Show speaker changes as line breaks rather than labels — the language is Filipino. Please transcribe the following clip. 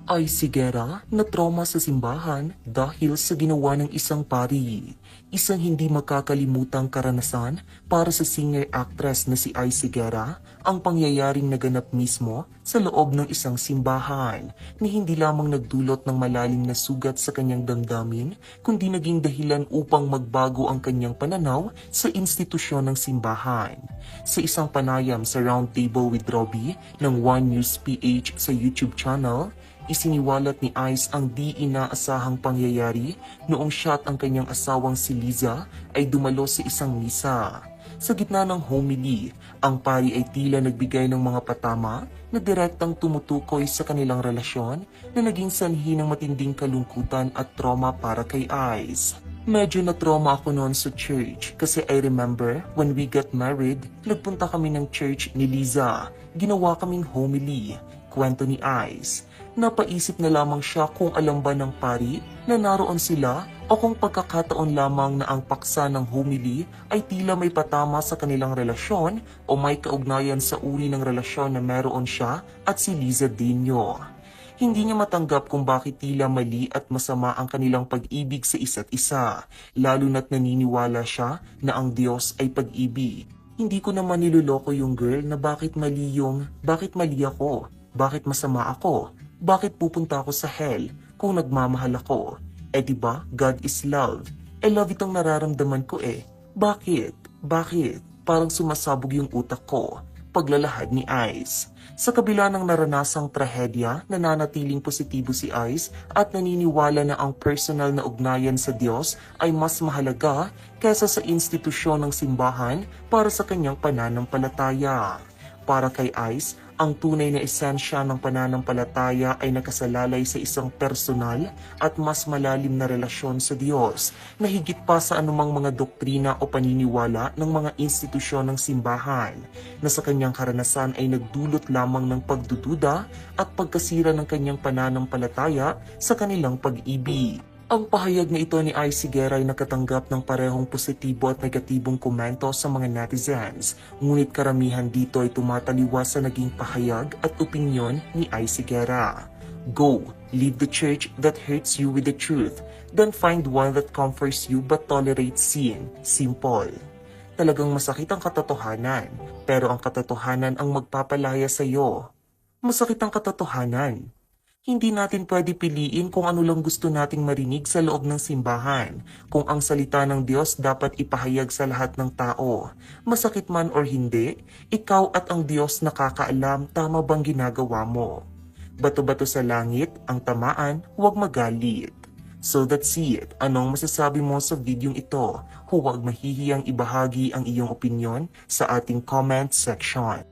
Ay Sigera na trauma sa simbahan dahil sa ginawa ng isang pari. Isang hindi makakalimutang karanasan para sa singer-actress na si Ay Sigera, ang pangyayaring naganap mismo sa loob ng isang simbahan na hindi lamang nagdulot ng malalim na sugat sa kanyang damdamin, kundi naging dahilan upang magbago ang kanyang pananaw sa institusyon ng simbahan. Sa isang panayam sa Roundtable with Robbie ng One News PH sa YouTube channel, isiniwalat ni Ice ang di inaasahang pangyayari noong siya at ang kanyang asawang si Liza ay dumalo sa isang misa. Sa gitna ng homily, ang pari ay tila nagbigay ng mga patama na direktang tumutukoy sa kanilang relasyon na naging sanhi ng matinding kalungkutan at trauma para kay Ice. Medyo na-trauma ako noon sa church kasi I remember when we got married, nagpunta kami ng church ni Liza. Ginawa kaming homily, kwento ni Ice. Napaisip na lamang siya kung alam ba ng pari na naroon sila o kung pagkakataon lamang na ang paksa ng homily ay tila may patama sa kanilang relasyon o may kaugnayan sa uri ng relasyon na meron siya at si Liza Dino. Hindi niya matanggap kung bakit tila mali at masama ang kanilang pag-ibig sa isa't isa, lalo na't naniniwala siya na ang Diyos ay pag-ibig. Hindi ko naman niloloko yung girl na bakit mali ako, bakit masama ako, bakit pupunta ako sa hell kung nagmamahal ako. Diba, God is love. Love itong nararamdaman ko eh. Bakit? Parang sumasabog yung utak ko. Paglalahad ni Ice. Sa kabila ng naranasang trahedya, nananatiling positibo si Ice at naniniwala na ang personal na ugnayan sa Diyos ay mas mahalaga kaysa sa institusyon ng simbahan para sa kanyang pananampalataya. Para kay Ice, ang tunay na esensya ng pananampalataya ay nakasalalay sa isang personal at mas malalim na relasyon sa Diyos na higit pa sa anumang mga doktrina o paniniwala ng mga institusyon ng simbahan na sa kanyang karanasan ay nagdulot lamang ng pagdududa at pagkasira ng kanyang pananampalataya sa kanilang pag-ibig. Ang pahayag na ito ni Ay Sigera ay nakatanggap ng parehong positibo at negatibong komento sa mga netizens, ngunit karamihan dito ay tumataliwas sa naging pahayag at opinyon ni Ay Sigera. Go, leave the church that hurts you with the truth, then find one that comforts you but tolerates sin. Simple. Talagang masakit ang katotohanan, pero ang katotohanan ang magpapalaya sa iyo. Masakit ang katotohanan. Hindi natin pwede piliin kung ano lang gusto nating marinig sa loob ng simbahan, kung ang salita ng Diyos dapat ipahayag sa lahat ng tao. Masakit man or hindi, ikaw at ang Diyos nakakaalam tama bang ginagawa mo. Bato-bato sa langit, ang tamaan, huwag magalit. So that's it. Anong masasabi mo sa videong ito? Huwag mahihiyang ibahagi ang iyong opinyon sa ating comment section.